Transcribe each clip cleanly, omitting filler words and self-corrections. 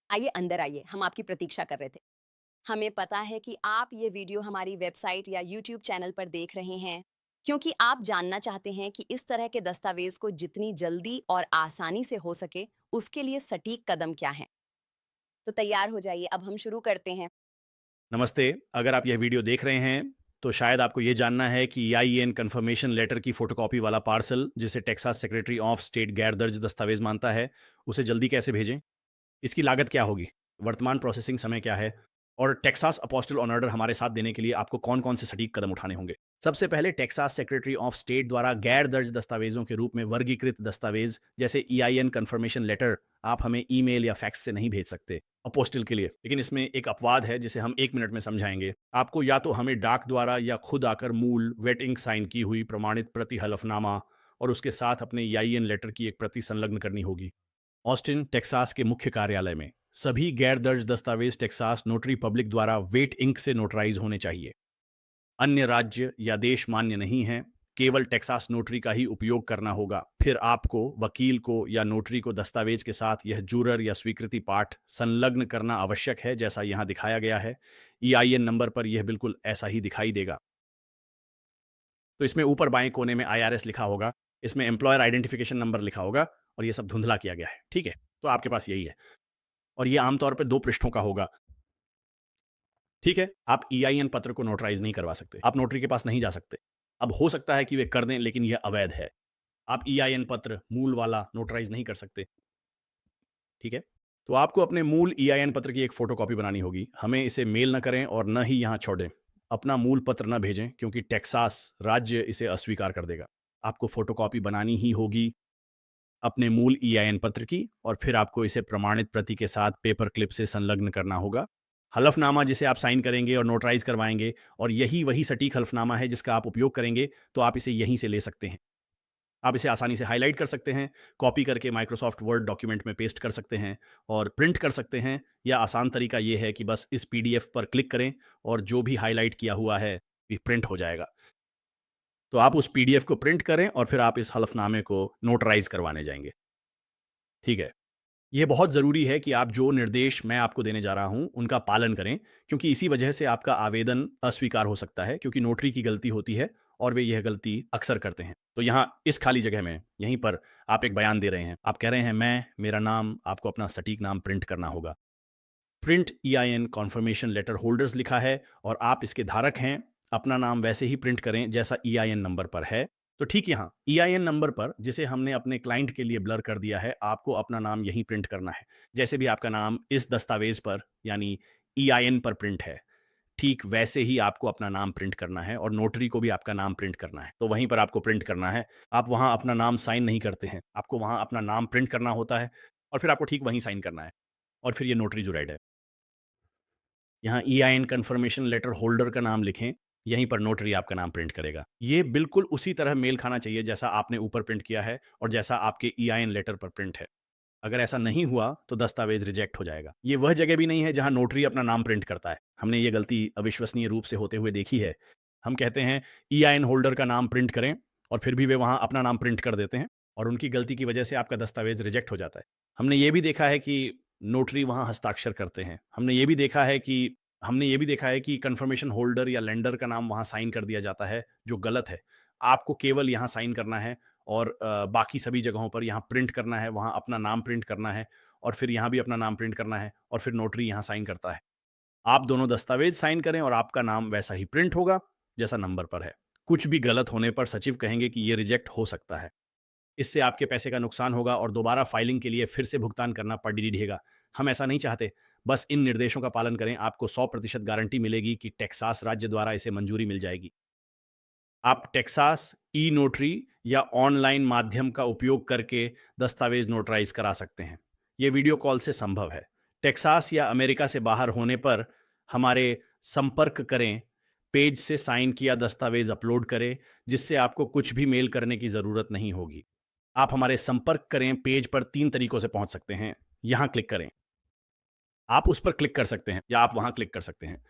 आइए अंदर आइए, हम आपकी प्रतीक्षा कर रहे थे। हमें पता है कि आप ये वीडियो हमारी वेबसाइट या यूट्यूब चैनल पर देख रहे हैं, क्योंकि आप जानना चाहते हैं कि इस तरह के दस्तावेज को जितनी जल्दी और आसानी से हो सके, उसके लिए सटीक कदम क्या हैं। तो तैयार हो जाइए, अब हम शुरू करते हैं। नमस्ते। अगर आप यह वीडियो देख रहे हैं तो शायद आपको ये जानना है कि ईआईएन कंफर्मेशन लेटर की फोटोकॉपी वाला पार्सल जिसे टेक्सास सेक्रेटरी ऑफ स्टेट गैर दर्ज दस्तावेज मानता है, उसे जल्दी कैसे भेजें। इसकी लागत क्या होगी, वर्तमान प्रोसेसिंग समय क्या है, और टेक्सास अपोस्टल ऑन ऑर्डर हमारे साथ देने के लिए आपको कौन कौन से सटीक कदम उठाने होंगे। सबसे पहले टेक्सास सेक्रेटरी ऑफ स्टेट द्वारा गैर दर्ज दस्तावेजों के रूप में वर्गीकृत दस्तावेज जैसे ईआईएन कंफर्मेशन लेटर आप हमें ईमेल या फैक्स से नहीं भेज सकते अपोस्टल के लिए। लेकिन इसमें एक अपवाद है जिसे हम 1 मिनट में समझाएंगे। आपको या तो हमें डाक द्वारा या खुद आकर मूल वेट इंक साइन की हुई प्रमाणित प्रति हलफनामा और उसके साथ अपने ईआईएन लेटर की एक प्रति संलग्न करनी होगी। ऑस्टिन टेक्सास के मुख्य कार्यालय में सभी गैर दर्ज दस्तावेज टेक्सास नोटरी पब्लिक द्वारा वेट इंक से नोटराइज होने चाहिए। अन्य राज्य या देश मान्य नहीं है, केवल टेक्सास नोटरी का ही उपयोग करना होगा। फिर आपको वकील को या नोटरी को दस्तावेज के साथ यह जूरर या स्वीकृति पाठ संलग्न करना आवश्यक है, जैसा यहां दिखाया गया है। ईआईएन नंबर पर यह बिल्कुल ऐसा ही दिखाई देगा। तो इसमें ऊपर बाएं कोने में आईआरएस लिखा होगा, इसमें एम्प्लॉयर आइडेंटिफिकेशन नंबर लिखा होगा, और ये सब धुंधला किया गया है। ठीक है, तो आपके पास यही है, और ये आमतौर पर 2 पृष्ठों का होगा। ठीक है, आप ईआईएन पत्र को नोटराइज नहीं करवा सकते, आप नोटरी के पास नहीं जा सकते। अब हो सकता है कि वे कर दें, लेकिन यह अवैध है। आप ईआईएन पत्र मूल वाला नोटराइज नहीं कर सकते। ठीक है, तो आपको अपने मूल ईआईएन पत्र की एक फोटोकॉपी बनानी होगी। हमें इसे मेल न करें और न ही यहाँ छोड़ें। अपना मूल पत्र न भेजें, क्योंकि टेक्सास राज्य इसे अस्वीकार कर देगा। आपको फोटोकॉपी बनानी ही होगी अपने मूल ईआईएन पत्र की, और फिर आपको इसे प्रमाणित प्रति के साथ पेपर क्लिप से संलग्न करना होगा। हलफनामा जिसे आप साइन करेंगे और नोटराइज करवाएंगे, और यही वही सटीक हलफनामा है जिसका आप उपयोग करेंगे, तो आप इसे यहीं से ले सकते हैं। आप इसे आसानी से हाईलाइट कर सकते हैं, कॉपी करके माइक्रोसॉफ्ट वर्ड डॉक्यूमेंट में पेस्ट कर सकते हैं और प्रिंट कर सकते हैं। या आसान तरीका ये है कि बस इस पीडीएफ पर क्लिक करें और जो भी हाईलाइट किया हुआ है ये प्रिंट हो जाएगा। तो आप उस पीडीएफ को प्रिंट करें और फिर आप इस हलफनामे को नोटराइज करवाने जाएंगे। ठीक है, ये बहुत ज़रूरी है कि आप जो निर्देश मैं आपको देने जा रहा हूं उनका पालन करें, क्योंकि इसी वजह से आपका आवेदन अस्वीकार हो सकता है, क्योंकि नोटरी की गलती होती है और वे यह गलती अक्सर करते हैं। तो यहाँ इस खाली जगह में यहीं पर आप एक बयान दे रहे हैं, आप कह रहे हैं मैं, मेरा नाम, आपको अपना सटीक नाम प्रिंट करना होगा। Print EIN conformation letter holders लिखा है और आप इसके धारक हैं। अपना नाम वैसे ही प्रिंट करें जैसा ईआईएन नंबर पर है। तो ठीक यहाँ ईआईएन नंबर पर, जिसे हमने अपने क्लाइंट के लिए ब्लर कर दिया है, आपको अपना नाम यहीं प्रिंट करना है। जैसे भी आपका नाम इस दस्तावेज पर यानी ईआईएन पर प्रिंट है, ठीक वैसे ही आपको अपना नाम प्रिंट करना है, और नोटरी को भी आपका नाम प्रिंट करना है, तो वहीं पर आपको प्रिंट करना है। आप वहां अपना नाम साइन नहीं करते हैं, आपको वहां अपना नाम प्रिंट करना होता है, और फिर आपको ठीक वहीं साइन करना है, और फिर ये नोटरी जुराइड है। यहाँ ईआईएन कंफर्मेशन लेटर होल्डर का नाम लिखें, यहीं पर नोटरी आपका नाम प्रिंट करेगा। ये बिल्कुल उसी तरह मेल खाना चाहिए जैसा आपने ऊपर प्रिंट किया है और जैसा आपके ईआईएन लेटर पर प्रिंट है। अगर ऐसा नहीं हुआ तो दस्तावेज रिजेक्ट हो जाएगा। ये वह जगह भी नहीं है जहां नोटरी अपना नाम प्रिंट करता है। हमने ये गलती अविश्वसनीय रूप से होते हुए देखी है। हम कहते हैं ईआईएन होल्डर का नाम प्रिंट करें, और फिर भी वे वहां अपना नाम प्रिंट कर देते हैं, और उनकी गलती की वजह से आपका दस्तावेज रिजेक्ट हो जाता है। हमने ये भी देखा है कि नोटरी वहां हस्ताक्षर करते हैं। हमने ये भी देखा है कि कंफर्मेशन होल्डर या लेंडर का नाम वहां साइन कर दिया जाता है, जो गलत है। आपको केवल यहाँ साइन करना है, और बाकी सभी जगहों पर यहाँ प्रिंट करना है, वहाँ अपना नाम प्रिंट करना है, और फिर यहाँ भी अपना नाम प्रिंट करना है, और फिर नोटरी यहाँ साइन करता है। आप दोनों दस्तावेज साइन करें और आपका नाम वैसा ही प्रिंट होगा जैसा नंबर पर है। कुछ भी गलत होने पर सचिव कहेंगे कि ये रिजेक्ट हो सकता है। इससे आपके पैसे का नुकसान होगा और दोबारा फाइलिंग के लिए फिर से भुगतान करना पड़ेगा। हम ऐसा नहीं चाहते। बस इन निर्देशों का पालन करें, आपको 100% गारंटी मिलेगी कि टेक्सास राज्य द्वारा इसे मंजूरी मिल जाएगी। आप टेक्सास ई नोटरी या ऑनलाइन माध्यम का उपयोग करके दस्तावेज नोटराइज करा सकते हैं। यह वीडियो कॉल से संभव है। टेक्सास या अमेरिका से बाहर होने पर हमारे संपर्क करें, पेज से साइन किया दस्तावेज अपलोड करें, जिससे आपको कुछ भी मेल करने की जरूरत नहीं होगी। आप हमारे संपर्क करें पेज पर 3 तरीकों से पहुंच सकते हैं। यहां क्लिक करें, आप उस पर क्लिक कर सकते हैं, या आप वहां क्लिक कर सकते हैं।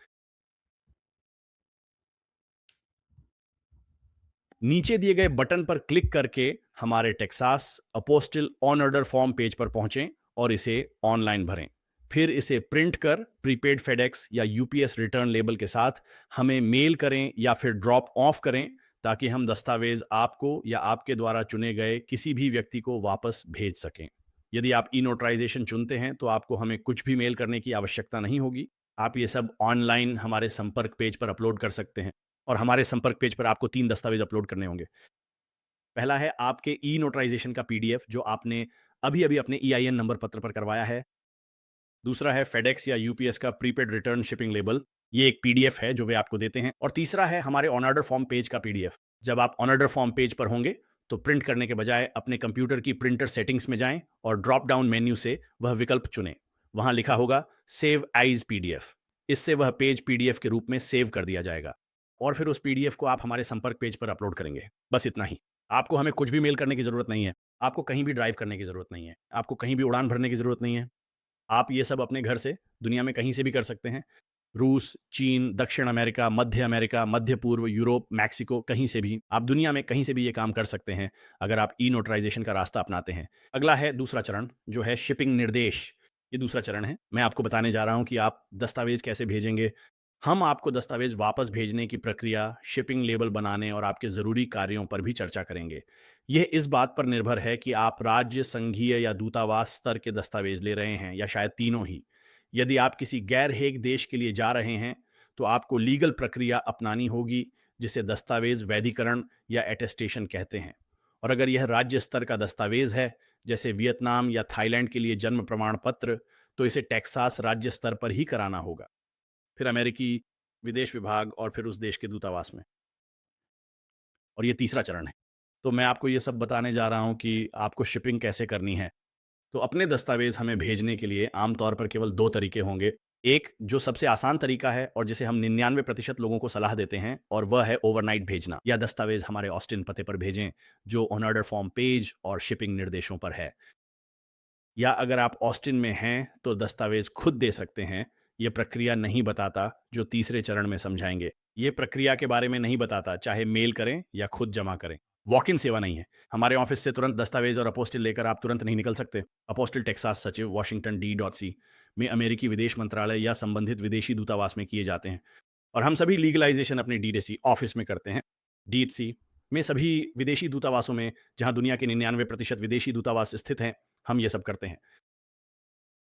नीचे दिए गए बटन पर क्लिक करके हमारे Texas apostille on order form page पर पहुंचें और इसे ऑनलाइन भरें। फिर इसे प्रिंट कर प्रीपेड फेडेक्स या यूपीएस रिटर्न लेबल के साथ हमें मेल करें या फिर ड्रॉप ऑफ करें, ताकि हम दस्तावेज आपको या आपके द्वारा चुने गए किसी भी व्यक्ति को वापस भेज सकें। यदि आप ई नोटराइजेशन चुनते हैं तो आपको हमें कुछ भी मेल करने की आवश्यकता नहीं होगी। आप ये सब ऑनलाइन हमारे संपर्क पेज पर अपलोड कर सकते हैं, और हमारे संपर्क पेज पर आपको 3 दस्तावेज अपलोड करने होंगे। पहला है आपके ई नोटराइजेशन का पीडीएफ जो आपने अभी-अभी अपने ईआईएन नंबर पत्र पर करवाया है। दूसरा है फेडेक्स या यूपीएस का प्रीपेड रिटर्न शिपिंग लेबल, ये एक पीडीएफ है जो वे आपको देते हैं। और तीसरा है हमारे ऑन ऑर्डर फॉर्म पेज का पीडीएफ। जब आप ऑन ऑर्डर फॉर्म पेज पर होंगे तो प्रिंट करने के बजाय अपने कंप्यूटर की प्रिंटर सेटिंग्स में जाएं और ड्रॉप डाउन मेन्यू से वह विकल्प चुनें। वहां लिखा होगा सेव एज पीडीएफ। इससे वह पेज पीडीएफ के रूप में सेव कर दिया जाएगा, और फिर उस पीडीएफ को आप हमारे संपर्क पेज पर अपलोड करेंगे। बस इतना ही। आपको हमें कुछ भी मेल करने की जरूरत नहीं है। आपको कहीं भी ड्राइव करने की जरूरत नहीं है। आपको कहीं भी उड़ान भरने की जरूरत नहीं है। आप ये सब अपने घर से दुनिया में कहीं से भी कर सकते हैं। रूस, चीन, दक्षिण अमेरिका, मध्य पूर्व, यूरोप, मैक्सिको, कहीं से भी आप दुनिया में कहीं से भी ये काम कर सकते हैं अगर आप ई नोटराइजेशन का रास्ता अपनाते हैं। अगला है दूसरा चरण, जो है शिपिंग निर्देश। ये दूसरा चरण है। मैं आपको बताने जा रहा हूं कि आप दस्तावेज कैसे भेजेंगे। हम आपको दस्तावेज वापस भेजने की प्रक्रिया, शिपिंग लेबल बनाने और आपके ज़रूरी कार्यों पर भी चर्चा करेंगे। यह इस बात पर निर्भर है कि आप राज्य, संघीय या दूतावास स्तर के दस्तावेज ले रहे हैं या शायद तीनों ही। यदि आप किसी गैर हेग देश के लिए जा रहे हैं तो आपको लीगल प्रक्रिया अपनानी होगी, जिसे दस्तावेज वैधीकरण या एटेस्टेशन कहते हैं। और अगर यह राज्य स्तर का दस्तावेज है, जैसे वियतनाम या थाईलैंड के लिए जन्म प्रमाण पत्र, तो इसे टेक्सास राज्य स्तर पर ही कराना होगा, फिर अमेरिकी विदेश विभाग और फिर उस देश के दूतावास में। और ये तीसरा चरण है। तो मैं आपको ये सब बताने जा रहा हूँ कि आपको शिपिंग कैसे करनी है। तो अपने दस्तावेज हमें भेजने के लिए आमतौर पर केवल 2 तरीके होंगे। एक जो सबसे आसान तरीका है और जिसे हम 99% लोगों को सलाह देते हैं, और वह है ओवरनाइट भेजना, या दस्तावेज हमारे ऑस्टिन पते पर भेजें जो ऑन ऑर्डर फॉर्म पेज और शिपिंग निर्देशों पर है। या अगर आप ऑस्टिन में हैं तो दस्तावेज खुद दे सकते हैं। ये प्रक्रिया नहीं बताता जो तीसरे चरण में समझाएंगे। ये प्रक्रिया के बारे में नहीं बताता, चाहे मेल करें या खुद जमा करें। वॉक इन सेवा नहीं है। हमारे ऑफिस से तुरंत दस्तावेज और अपोस्टिल लेकर आप तुरंत नहीं निकल सकते। अपोस्टिल टेक्सास सचिव वाशिंगटन डी.सी में अमेरिकी विदेश मंत्रालय या संबंधित विदेशी दूतावास में किए जाते हैं, और हम सभी लीगलाइजेशन अपने डी.सी ऑफिस में करते हैं। डी.सी में सभी विदेशी दूतावासों में, जहां दुनिया के 99% विदेशी दूतावास स्थित हैं, हम ये सब करते हैं।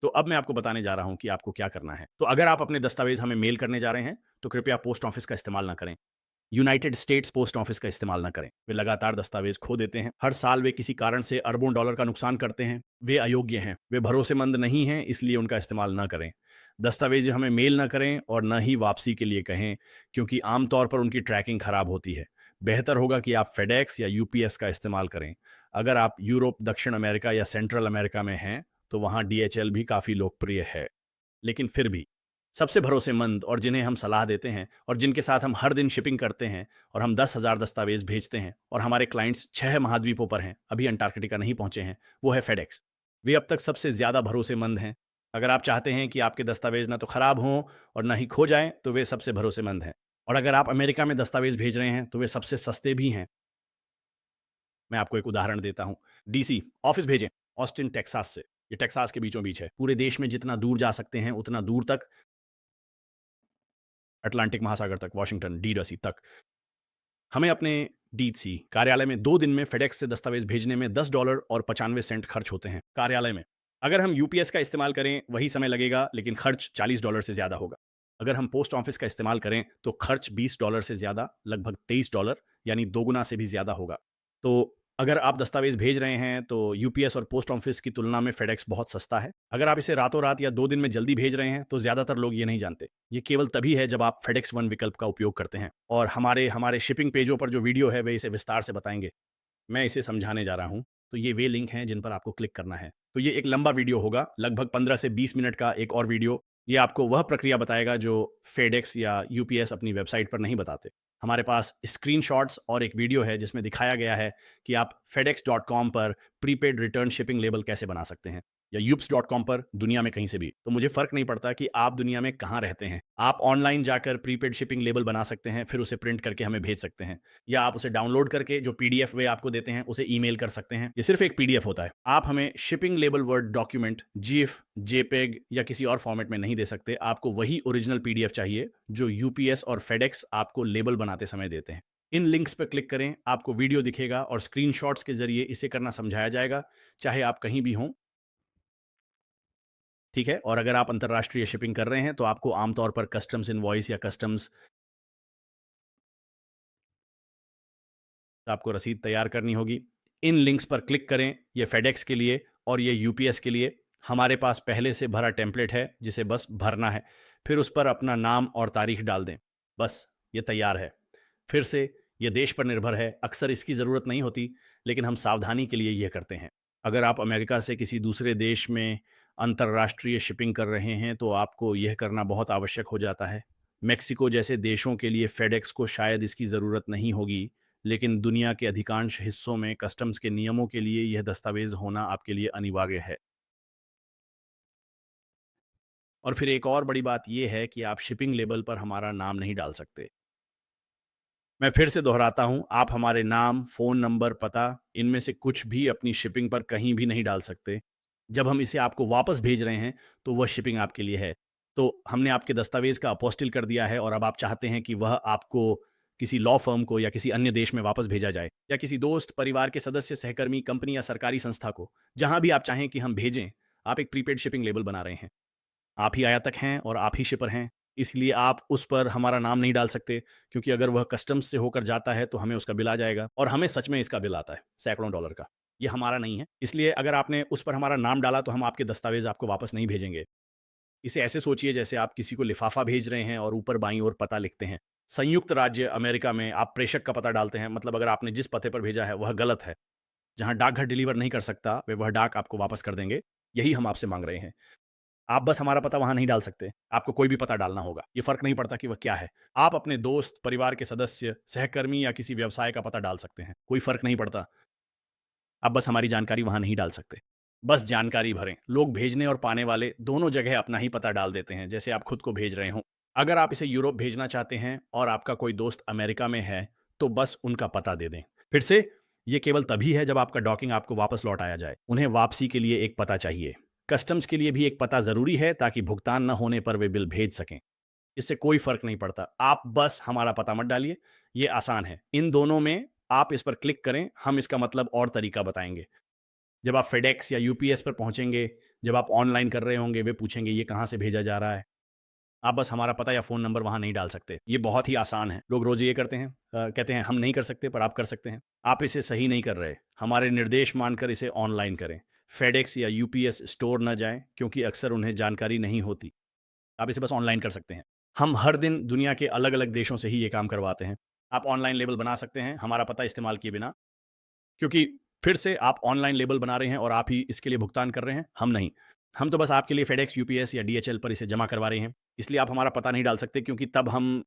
तो अब मैं आपको बताने जा रहा हूं कि आपको क्या करना है। तो अगर आप अपने दस्तावेज हमें मेल करने जा रहे हैं तो कृपया पोस्ट ऑफिस का इस्तेमाल ना करें। यूनाइटेड स्टेट्स पोस्ट ऑफिस का इस्तेमाल ना करें। वे लगातार दस्तावेज खो देते हैं। हर साल वे किसी कारण से अरबों डॉलर का नुकसान करते हैं। वे अयोग्य हैं, वे भरोसेमंद नहीं हैं, इसलिए उनका इस्तेमाल ना करें। दस्तावेज हमें मेल ना करें और न ही वापसी के लिए कहें, क्योंकि आमतौर पर उनकी ट्रैकिंग खराब होती है। बेहतर होगा कि आप फेडेक्स या यूपीएस का इस्तेमाल करें। अगर आप यूरोप, दक्षिण अमेरिका या सेंट्रल अमेरिका में हैं तो वहाँ डीएचएल भी काफ़ी लोकप्रिय है। लेकिन फिर भी सबसे भरोसेमंद और जिन्हें हम सलाह देते हैं और जिनके साथ हम हर दिन शिपिंग करते हैं और हम 10,000 दस्तावेज भेजते हैं, और हमारे क्लाइंट्स 6 महाद्वीपों पर हैं, अभी अंटार्कटिका नहीं पहुंचे हैं, वो है फेडेक्स। वे अब तक सबसे ज़्यादा भरोसेमंद हैं। अगर आप चाहते हैं कि आपके दस्तावेज ना तो खराब हों और ना ही खो जाएं, तो वे सबसे भरोसेमंद हैं। और अगर आप अमेरिका में दस्तावेज भेज रहे हैं तो वे सबसे सस्ते भी हैं। मैं आपको एक उदाहरण देता हूँ। डीसी ऑफिस भेजें ऑस्टिन टेक्सास से। ये टेक्सास के बीचों बीच है। पूरे देश में जितना दूर जा सकते हैं उतना दूर तक, अटलांटिक महासागर तक, वाशिंगटन डी.सी तक। हमें अपने डीसी कार्यालय में 2 दिन में फेडेक्स से दस्तावेज भेजने में $10 और 95 सेंट खर्च होते हैं कार्यालय में। अगर हम यूपीएस का इस्तेमाल करें वही समय लगेगा, लेकिन खर्च $40 से ज़्यादा होगा। अगर हम पोस्ट ऑफिस का इस्तेमाल करें तो खर्च $20 से ज़्यादा, लगभग $23, यानी दोगुना से भी ज़्यादा होगा। तो अगर आप दस्तावेज भेज रहे हैं तो यूपीएस और पोस्ट ऑफिस की तुलना में फेडेक्स बहुत सस्ता है। अगर आप इसे रातों रात या 2 दिन में जल्दी भेज रहे हैं तो ज़्यादातर लोग ये नहीं जानते। ये केवल तभी है जब आप फेडेक्स वन विकल्प का उपयोग करते हैं, और हमारे शिपिंग पेजों पर जो वीडियो है वे इसे विस्तार से बताएंगे। मैं इसे समझाने जा रहा हूँ। तो ये वे लिंक हैं जिन पर आपको क्लिक करना है। तो ये एक लंबा वीडियो होगा, लगभग 15 से 20 मिनट का एक और वीडियो। ये आपको वह प्रक्रिया बताएगा जो फेडेक्स या यूपीएस अपनी वेबसाइट पर नहीं बताते। हमारे पास स्क्रीनशॉट्स और एक वीडियो है जिसमें दिखाया गया है कि आप fedex.com पर प्रीपेड रिटर्न शिपिंग लेबल कैसे बना सकते हैं। या यूप्स.com पर दुनिया में कहीं से भी। तो मुझे फ़र्क नहीं पड़ता कि आप दुनिया में कहाँ रहते हैं। आप ऑनलाइन जाकर प्रीपेड शिपिंग लेबल बना सकते हैं, फिर उसे प्रिंट करके हमें भेज सकते हैं, या आप उसे डाउनलोड करके जो पीडीएफ वे आपको देते हैं, उसे ईमेल कर सकते हैं। ये सिर्फ़ एक पीडीएफ होता है। आप हमें shipping label word document, GF, JPEG या किसी और फ़ॉर्मेट में नहीं दे सकते। आपको वही ओरिजिनल पीडीएफ चाहिए, जो यूपीएस और फेडेक्स आपको लेबल बनाते समय देते हैं। इन लिंक्स पर क्लिक करें, आपको वीडियो दिखेगा और स्क्रीनशॉट्स के ज़रिए इसे करना समझाया जाएगा, चाहे आप कहीं भी हों। ठीक है? और अगर आप अंतर्राष्ट्रीय शिपिंग कर रहे हैं, तो आपको आमतौर पर कस्टम्स इनवॉइस या कस्टम्स आपको रसीद तैयार करनी होगी। इन लिंक्स पर क्लिक करें, ये फेडेक्स के लिए और ये यूपीएस के लिए। हमारे पास पहले से भरा टेम्पलेट है, जिसे बस भरना है। फिर उस पर अपना नाम और तारीख डाल दें। बस, ये तैयार है। फिर से, ये देश पर निर्भर है। अक्सर इसकी ज़रूरत नहीं होती, लेकिन हम सावधानी के लिए यह करते हैं। अगर आप अमेरिका से किसी दूसरे देश में अंतर्राष्ट्रीय शिपिंग कर रहे हैं, तो आपको यह करना बहुत आवश्यक हो जाता है। मेक्सिको जैसे देशों के लिए फेडेक्स को शायद इसकी ज़रूरत नहीं होगी, लेकिन दुनिया के अधिकांश हिस्सों में कस्टम्स के नियमों के लिए यह दस्तावेज होना आपके लिए अनिवार्य है। और फिर एक और बड़ी बात यह है कि आप शिपिंग लेबल पर हमारा नाम नहीं डाल सकते। मैं फिर से दोहराता हूं, आप हमारे नाम, फ़ोन नंबर, पता, इनमें से कुछ भी अपनी शिपिंग पर कहीं भी नहीं डाल सकते। जब हम इसे आपको वापस भेज रहे हैं, तो वह शिपिंग आपके लिए है। तो हमने आपके दस्तावेज़ का अपोस्टिल कर दिया है और अब आप चाहते हैं कि वह आपको किसी लॉ फ़र्म को या किसी अन्य देश में वापस भेजा जाए, या किसी दोस्त, परिवार के सदस्य, सहकर्मी, कंपनी या सरकारी संस्था को। जहाँ भी आप चाहें कि हम भेजें, आप एक प्रीपेड शिपिंग लेबल बना रहे हैं। आप ही आयातक हैं और आप ही शिपर हैं, इसलिए आप उस पर हमारा नाम नहीं डाल सकते, क्योंकि अगर वह कस्टम्स से होकर जाता है, तो हमें उसका बिल आ जाएगा और हमें सच में इसका बिल आता है, सैकड़ों डॉलर का। ये हमारा नहीं है, इसलिए अगर आपने उस पर हमारा नाम डाला, तो हम आपके दस्तावेज़ आपको वापस नहीं भेजेंगे। इसे ऐसे सोचिए जैसे आप किसी को लिफ़ाफ़ा भेज रहे हैं और ऊपर बाईं ओर पता लिखते हैं। संयुक्त राज्य अमेरिका में आप प्रेषक का पता डालते हैं, मतलब अगर आपने जिस पते पर भेजा है, वह गलत है। जहाँ डाकघर डिलीवर नहीं कर सकता, वे वह डाक आपको वापस कर देंगे। यही हम आपसे माँग रहे हैं। आप बस हमारा पता वहाँ नहीं डाल सकते, आपको कोई भी पता डालना होगा। ये फ़र्क नहीं पड़ता कि वह क्या है। आप अपने दोस्त, परिवार के सदस्य, सहकर्मी या किसी व्यवसाय का पता डाल सकते हैं, कोई फ़र्क नहीं पड़ता। आप बस हमारी जानकारी वहाँ नहीं डाल सकते। बस जानकारी भरें। लोग भेजने और पाने वाले दोनों जगह अपना ही पता डाल देते हैं, जैसे आप खुद को भेज रहे हों। अगर आप इसे यूरोप भेजना चाहते हैं और आपका कोई दोस्त अमेरिका में है, तो बस उनका पता दे दें। फिर से, ये केवल तभी है जब आपका डॉकिंग आपको वापस लौटाया जाए। उन्हें वापसी के लिए एक पता चाहिए। कस्टम्स के लिए भी एक पता ज़रूरी है, ताकि भुगतान न होने पर वे बिल भेज सकें। इससे कोई फ़र्क नहीं पड़ता। आप बस हमारा पता मत डालिए, ये आसान है। इन दोनों में आप इस पर क्लिक करें, हम इसका मतलब और तरीका बताएँगे। जब आप फेडेक्स या यूपीएस पर पहुँचेंगे, जब आप ऑनलाइन कर रहे होंगे, वे पूछेंगे ये कहाँ से भेजा जा रहा है। आप बस हमारा पता या फ़ोन नंबर वहाँ नहीं डाल सकते। ये बहुत ही आसान है। लोग रोज़ ये करते हैं, कहते हैं हम नहीं कर सकते, पर आप कर सकते हैं। आप इसे सही नहीं कर रहे। हमारे निर्देश मानकर इसे ऑनलाइन करें। फेडेक्स या यूपीएस स्टोर न जाएँ, क्योंकि अक्सर उन्हें जानकारी नहीं होती। आप इसे बस ऑनलाइन कर सकते हैं। हम हर दिन दुनिया के अलग-अलग देशों से ही ये काम करवाते हैं। आप ऑनलाइन लेबल बना सकते हैं, हमारा पता इस्तेमाल किए बिना। क्योंकि फिर से आप ऑनलाइन लेबल बना रहे हैं और आप ही इसके लिए भुगतान कर रहे हैं, हम नहीं। हम तो बस आपके लिए फेडेक्स, यूपीएस या डीएचएल पर इसे जमा करवा रहे हैं। इसलिए आप हमारा पता नहीं डाल सकते, क्योंकि तब हम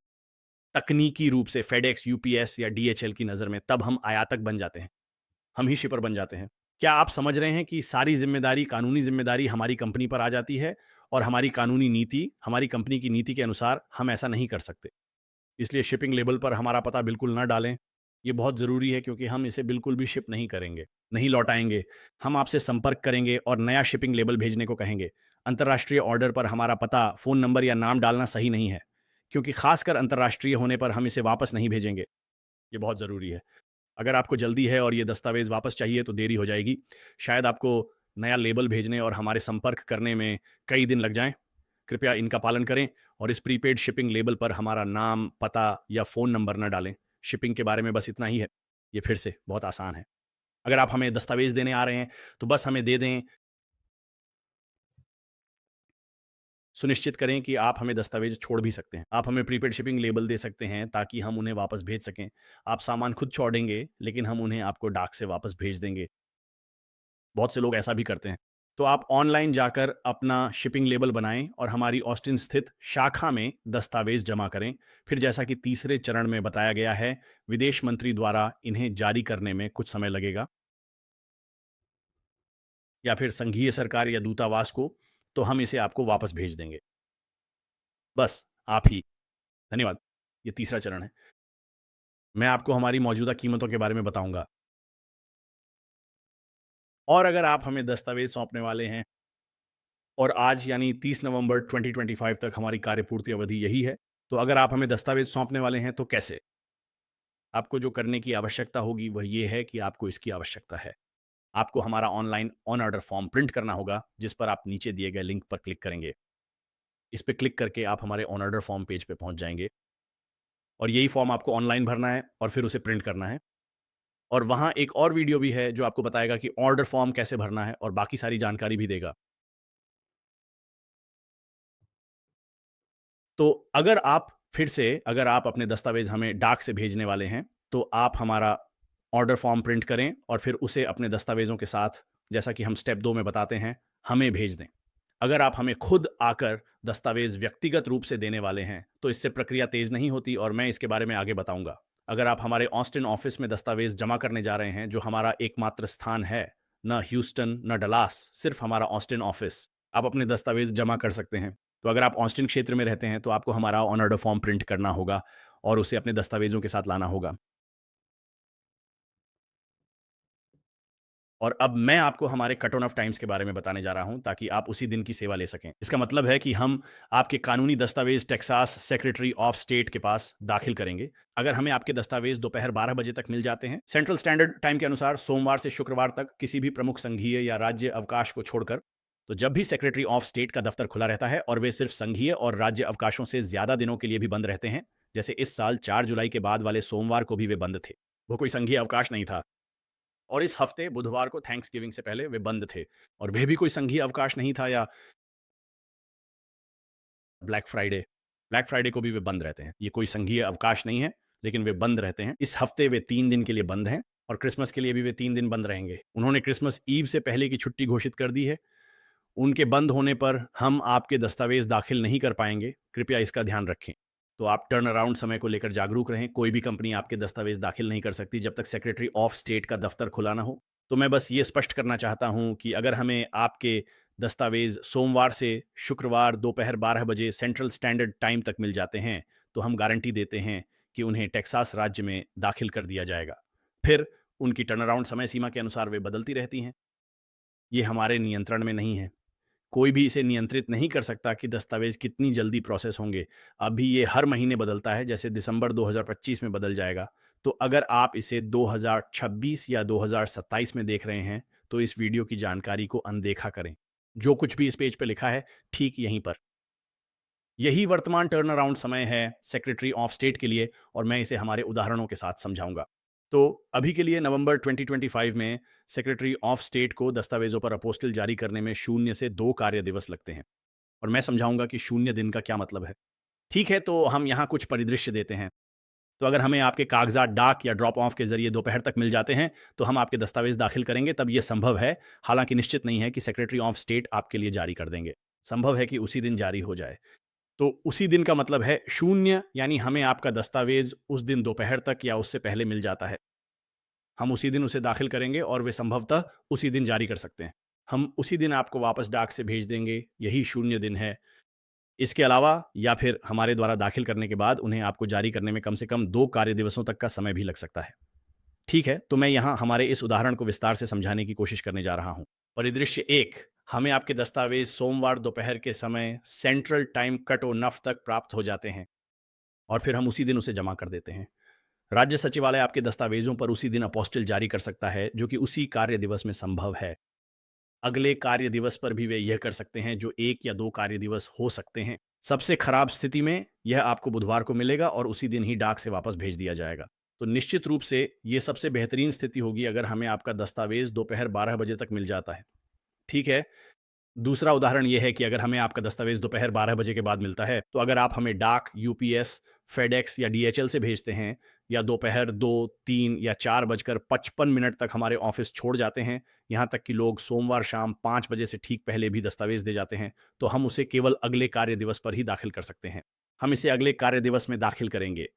तकनीकी रूप से फेडेक्स, यूपीएस या डीएचएल की नज़र में तब हम आयातक बन जाते हैं। हम ही शिपर बन जाते हैं। क्या आप समझ रहे हैं कि सारी ज़िम्मेदारी, कानूनी ज़िम्मेदारी हमारी कंपनी पर आ जाती है, और हमारी कानूनी नीति, हमारी कंपनी की नीति के अनुसार हम ऐसा नहीं कर सकते। इसलिए शिपिंग लेबल पर हमारा पता बिल्कुल ना डालें। ये बहुत ज़रूरी है, क्योंकि हम इसे बिल्कुल भी शिप नहीं करेंगे, नहीं लौटाएँगे। हम आपसे संपर्क करेंगे और नया शिपिंग लेबल भेजने को कहेंगे। अंतर्राष्ट्रीय ऑर्डर पर हमारा पता, फ़ोन नंबर या नाम डालना सही नहीं है, क्योंकि ख़ासकर अंतर्राष्ट्रीय होने पर हम इसे वापस नहीं भेजेंगे। ये बहुत ज़रूरी है। अगर आपको जल्दी है और ये दस्तावेज़ वापस चाहिए, तो देरी हो जाएगी। शायद आपको नया लेबल भेजने और हमारे संपर्क करने में कई दिन लग जाएँ। कृपया इनका पालन करें और इस प्रीपेड शिपिंग लेबल पर हमारा नाम, पता या फ़ोन नंबर न डालें। शिपिंग के बारे में बस इतना ही है। ये फिर से बहुत आसान है। अगर आप हमें दस्तावेज़ देने आ रहे हैं, तो बस हमें दे दें। सुनिश्चित करें कि आप हमें दस्तावेज़ छोड़ भी सकते हैं। आप हमें प्रीपेड शिपिंग लेबल दे सकते हैं, ताकि हम उन्हें वापस भेज सकें। आप सामान खुद छोड़ेंगे, लेकिन हम उन्हें आपको डाक से वापस भेज देंगे। बहुत से लोग ऐसा भी करते हैं। तो आप ऑनलाइन जाकर अपना शिपिंग लेबल बनाएँ और हमारी ऑस्टिन स्थित शाखा में दस्तावेज़ जमा करें। फिर जैसा कि तीसरे चरण में बताया गया है, विदेश मंत्री द्वारा इन्हें जारी करने में कुछ समय लगेगा। या फिर संघीय सरकार या दूतावास को, तो हम इसे आपको वापस भेज देंगे। बस आप ही। धन्यवाद। ये तीसरा चरण है। मैं आपको हमारी मौजूदा कीमतों के बारे में बताऊंगा। और अगर आप हमें दस्तावेज सौंपने वाले हैं और आज यानी 30 नवंबर 2025 तक हमारी कार्यपूर्ति अवधि यही है, तो अगर आप हमें दस्तावेज सौंपने वाले हैं तो कैसे? आपको जो करने की आवश्यकता होगी वह ये है कि आपको इसकी आवश्यकता है। आपको हमारा online on order form print करना होगा, जिस पर आप नीचे दिए गए लिंक पर क्लिक करेंगे। इस पे क्लिक करके आप हमारे ऑन ऑर्डर फॉर्म पेज पे पहुंच जाएंगे और यही फॉर्म आपको ऑनलाइन भरना है और फिर उसे प्रिंट करना है। और वहाँ एक और वीडियो भी है जो आपको बताएगा कि ऑर्डर फॉर्म कैसे भरना है और बाकी सारी जानकारी भी देगा। तो अगर आप अपने दस्तावेज हमें डाक से भेजने वाले हैं, तो आप हमारा ऑर्डर फॉर्म प्रिंट करें और फिर उसे अपने दस्तावेज़ों के साथ, जैसा कि हम स्टेप 2 में बताते हैं, हमें भेज दें। अगर आप हमें खुद आकर दस्तावेज़ व्यक्तिगत रूप से देने वाले हैं, तो इससे प्रक्रिया तेज़ नहीं होती और मैं इसके बारे में आगे बताऊँगा। अगर आप हमारे ऑस्टिन ऑफ़िस में दस्तावेज़ जमा करने जा रहे हैं, जो हमारा एकमात्र स्थान है, ना ह्यूस्टन, ना डलास, सिर्फ़ हमारा ऑस्टिन ऑफ़िस, आप अपने दस्तावेज़ जमा कर सकते हैं। तो अगर आप ऑस्टिन क्षेत्र में रहते हैं, तो आपको हमारा ऑन ऑर्डर फॉर्म प्रिंट करना होगा और उसे अपने दस्तावेज़ों के साथ लाना होगा। और अब मैं आपको हमारे कट ऑन ऑफ टाइम्स के बारे में बताने जा रहा हूं, ताकि आप उसी दिन की सेवा ले सकें। इसका मतलब है कि हम आपके कानूनी दस्तावेज टेक्सास सेक्रेटरी ऑफ स्टेट के पास दाखिल करेंगे। अगर हमें आपके दस्तावेज दोपहर 12 बजे तक मिल जाते हैं सेंट्रल स्टैंडर्ड टाइम के अनुसार, सोमवार से शुक्रवार तक किसी भी प्रमुख संघीय या राज्य अवकाश को छोड़कर, तो जब भी सेक्रेटरी ऑफ स्टेट का दफ्तर खुला रहता है और वे सिर्फ संघीय और राज्य अवकाशों से ज्यादा दिनों के लिए भी बंद रहते हैं, जैसे इस साल 4 जुलाई के बाद वाले सोमवार को भी वे बंद थे। वो कोई संघीय अवकाश नहीं था। और इस हफ्ते बुधवार को थैंक्सगिविंग से पहले वे बंद थे और वे भी कोई संघीय अवकाश नहीं था, या ब्लैक फ्राइडे ब्लैक फ्राइडे को भी वे बंद रहते हैं। ये कोई संघीय अवकाश नहीं है, लेकिन वे बंद रहते हैं। इस हफ्ते वे 3 दिन के लिए बंद हैं और क्रिसमस के लिए भी वे 3 दिन बंद रहेंगे। उन्होंने क्रिसमस ईव से पहले की छुट्टी घोषित कर दी है। उनके बंद होने पर हम आपके दस्तावेज दाखिल नहीं कर पाएंगे, कृपया इसका ध्यान रखें। तो आप टर्न अराउंड समय को लेकर जागरूक रहें। कोई भी कंपनी आपके दस्तावेज दाखिल नहीं कर सकती जब तक सेक्रेटरी ऑफ स्टेट का दफ्तर खुला ना हो। तो मैं बस ये स्पष्ट करना चाहता हूं कि अगर हमें आपके दस्तावेज सोमवार से शुक्रवार दोपहर 12 बजे सेंट्रल स्टैंडर्ड टाइम तक मिल जाते हैं, तो हम गारंटी देते हैं कि उन्हें टेक्सास राज्य में दाखिल कर दिया जाएगा। फिर उनकी टर्न अराउंड समय सीमा के अनुसार वे बदलती रहती हैं। ये हमारे नियंत्रण में नहीं है। कोई भी इसे नियंत्रित नहीं कर सकता कि दस्तावेज कितनी जल्दी प्रोसेस होंगे। अभी ये हर महीने बदलता है, जैसे दिसंबर 2025 में बदल जाएगा। तो अगर आप इसे 2026 या 2027 में देख रहे हैं, तो इस वीडियो की जानकारी को अनदेखा करें। जो कुछ भी इस पेज पे लिखा है, ठीक यहीं पर। यही वर्तमान टर्न अराउंड समय है सेक्रेटरी ऑफ स्टेट के लिए, और मैं इसे हमारे उदाहरणों के साथ समझाऊंगा। तो अभी के लिए नवंबर 2025 में सेक्रेटरी ऑफ स्टेट को दस्तावेजों पर अपोस्टिल जारी करने में 0 से 2 कार्य दिवस लगते हैं, और मैं समझाऊंगा कि 0 दिन का क्या मतलब है। ठीक है, तो हम यहाँ कुछ परिदृश्य देते हैं। तो अगर हमें आपके कागजात डाक या ड्रॉप ऑफ के जरिए दोपहर तक मिल जाते हैं, तो हम आपके दस्तावेज दाखिल करेंगे, तब यह संभव है। हालांकि निश्चित नहीं है कि सेक्रेटरी ऑफ स्टेट आपके लिए जारी कर देंगे। संभव है कि उसी दिन जारी हो जाए। तो उसी दिन का मतलब है 0, यानी हमें आपका दस्तावेज उस दिन दोपहर तक या उससे पहले मिल जाता है। हम उसी दिन उसे दाखिल करेंगे और वे संभवतः उसी दिन जारी कर सकते हैं। हम उसी दिन आपको वापस डाक से भेज देंगे, यही 0 दिन है। इसके अलावा या फिर हमारे द्वारा दाखिल करने के बाद उन्हें आपको जारी करने में कम से कम 2 कार्य दिवसों तक का समय भी लग सकता है। ठीक है, तो मैं यहाँ हमारे इस उदाहरण को विस्तार से समझाने की कोशिश करने जा रहा हूँ। परिदृश्य 1, हमें आपके दस्तावेज सोमवार दोपहर के समय सेंट्रल टाइम कट ओ नफ तक प्राप्त हो जाते हैं और फिर हम उसी दिन उसे जमा कर देते हैं। राज्य सचिवालय आपके दस्तावेजों पर उसी दिन अपोस्टिल जारी कर सकता है, जो कि उसी कार्य दिवस में संभव है। अगले कार्य दिवस पर भी वे यह कर सकते हैं, जो 1 या 2 कार्य दिवस हो सकते हैं। सबसे खराब स्थिति में यह आपको बुधवार को मिलेगा और उसी दिन ही डाक से वापस भेज दिया जाएगा। तो निश्चित रूप से ये सबसे बेहतरीन स्थिति होगी अगर हमें आपका दस्तावेज दोपहर 12 बजे तक मिल जाता है। ठीक है। दूसरा उदाहरण ये है कि अगर हमें आपका दस्तावेज दोपहर 12 बजे के बाद मिलता है, तो अगर आप हमें डाक, यूपीएस, फेडेक्स या डीएचएल से भेजते हैं, या दोपहर 2, 3 या 4:55 तक हमारे ऑफिस छोड़ जाते हैं, यहाँ तक कि लोग सोमवार शाम 5 बजे से ठीक पहले भी दस्तावेज दे जाते हैं, तो हम उसे केवल अगले कार्य दिवस पर ही दाखिल कर सकते हैं। हम इसे अगले कार्य दिवस में दाखिल करेंगे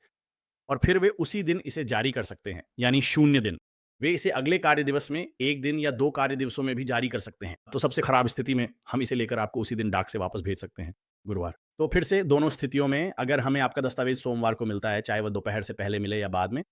और फिर वे उसी दिन इसे जारी कर सकते हैं, यानी 0 दिन। वे इसे अगले कार्य दिवस में 1 दिन या 2 कार्य दिवसों में भी जारी कर सकते हैं। तो सबसे खराब स्थिति में हम इसे लेकर आपको उसी दिन डाक से वापस भेज सकते हैं, गुरुवार। तो फिर से दोनों स्थितियों में अगर हमें आपका दस्तावेज़ सोमवार को मिलता है, चाहे वो दोपहर से पहले मिले या बाद में,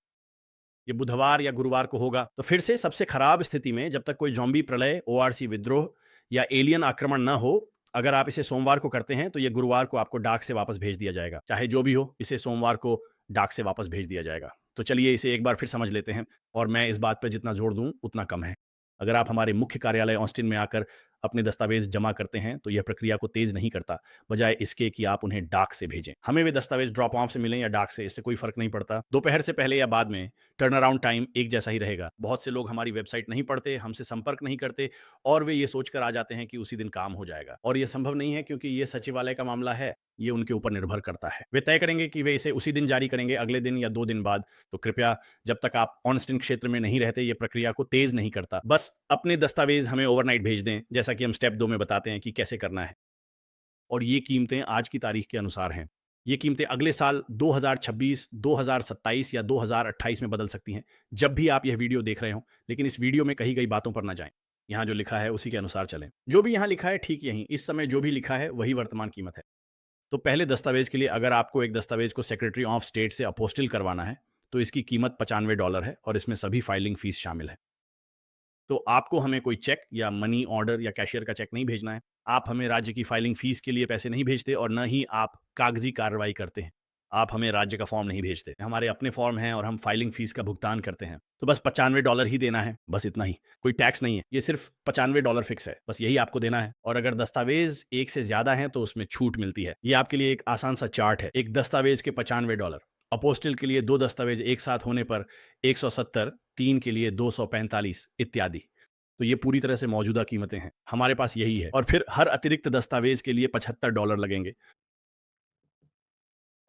ये बुधवार या गुरुवार को होगा। तो फिर से सबसे खराब स्थिति में जब तक कोई ज़ॉम्बी प्रलय, ओआरसी विद्रोह या एलियन आक्रमण ना हो, अगर आप इसे सोमवार को करते हैं, तो ये गुरुवार को आपको डाक से वापस भेज दिया जाएगा। चाहे जो भी हो, इसे सोमवार को डाक से वापस भेज दिया जाएगा। तो चलिए इसे एक बार फिर समझ लेते हैं और मैं इस बात पे जितना जोर दूँ, उतना कम है। अगर आप हमारे मुख्य कार्यालय ऑस्टिन में आकर अपने दस्तावेज़ जमा करते हैं, तो यह प्रक्रिया को तेज़ नहीं करता, बजाय इसके कि आप उन्हें डाक से भेजें। हमें वे दस्तावेज़ ड्रॉप ऑफ से मिलें या डाक से, इससे कोई फ़र्क नहीं पड़ता। दोपहर से पहले या बाद में टर्न अराउंड टाइम एक जैसा ही रहेगा। बहुत से लोग हमारी वेबसाइट नहीं पढ़ते, हमसे संपर्क नहीं करते और वे ये सोचकर आ जाते हैं कि उसी दिन काम हो जाएगा और ये संभव नहीं है क्योंकि ये सचिवालय का मामला है, ये उनके ऊपर निर्भर करता है। वे तय करेंगे कि वे इसे उसी दिन जारी करेंगे, अगले दिन या 2 दिन बाद। तो कृपया जब तक आप ऑनस्टिन क्षेत्र में नहीं रहते, ये प्रक्रिया को तेज़ नहीं करता। बस अपने दस्तावेज़ हमें ओवरनाइट भेज दें, जैसा कि हम स्टेप 2 में बताते हैं कि कैसे करना है। और ये कीमतें आज की तारीख के अनुसार हैं। ये कीमतें अगले साल 2026, 2027 या 2028 में बदल सकती हैं, जब भी आप यह वीडियो देख रहे हों। लेकिन इस वीडियो में कही गई बातों पर ना जाएँ। यहाँ जो लिखा है उसी के अनुसार चलें। जो भी यहाँ लिखा है ठीक यहीं, इस समय जो भी लिखा है वही वर्तमान कीमत है। तो पहले दस्तावेज़ के लिए अगर आपको एक दस्तावेज़ को सेक्रेटरी ऑफ स्टेट से अपोस्टिल करवाना है, तो इसकी कीमत $95 है और इसमें सभी फाइलिंग फ़ीस शामिल है। तो आपको हमें कोई चेक या मनी ऑर्डर या कैशियर का चेक नहीं भेजना है। आप हमें राज्य की फाइलिंग फ़ीस के लिए पैसे नहीं भेजते और न ही आप कागज़ी कार्रवाई करते हैं। आप हमें राज्य का फ़ॉर्म नहीं भेजते। हमारे अपने फ़ॉर्म हैं और हम फाइलिंग फ़ीस का भुगतान करते हैं। तो बस $95 ही देना है, बस इतना ही। कोई टैक्स नहीं है। ये सिर्फ़ $95 फ़िक्स है। बस यही आपको देना है और अगर दस्तावेज़ एक से ज़्यादा हैं तो उसमें छूट मिलती है। ये आपके लिए एक आसान सा चार्ट है। एक दस्तावेज़ के $95, अपोस्टिल के लिए 2 दस्तावेज़ एक साथ होने पर 170, 3 के लिए 245 इत्यादि। तो ये पूरी तरह से मौजूदा कीमतें हैं। हमारे पास यही है और फिर हर अतिरिक्त दस्तावेज़ के लिए $75 लगेंगे।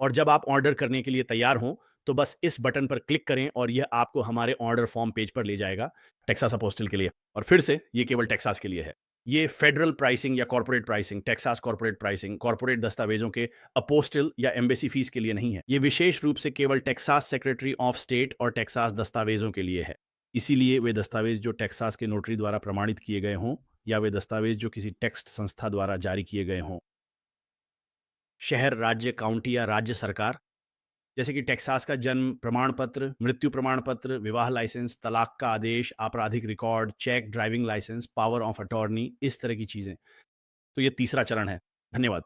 और जब आप ऑर्डर करने के लिए तैयार हों, तो बस इस बटन पर क्लिक करें और यह आपको हमारे ऑर्डर फॉर्म पेज पर ले जाएगा, टेक्सास अपोस्टल के लिए। और फिर से ये केवल टेक्सास के लिए है। ये फेडरल प्राइसिंग या corporate pricing, Texas corporate pricing, corporate दस्तावेज़ों के अपोस्टल या एम्बेसी फीस के लिए नहीं है। ये विशेष रूप से केवल टेक्सास सेक्रेटरी ऑफ स्टेट और टेक्सास दस्तावेज़ों के लिए है। इसीलिए वे दस्तावेज़ जो टेक्सास के नोटरी द्वारा प्रमाणित किए गए हों या वे दस्तावेज़ जो किसी टेक्स्ट संस्था द्वारा जारी किए गए हों, शहर, राज्य, काउंटी या राज्य सरकार, जैसे कि टेक्सास का जन्म प्रमाण पत्र, मृत्यु प्रमाण पत्र, विवाह लाइसेंस, तलाक का आदेश, आपराधिक record, check, driving licence, power of attorney, इस तरह की चीज़ें। तो ये तीसरा चरण है। धन्यवाद।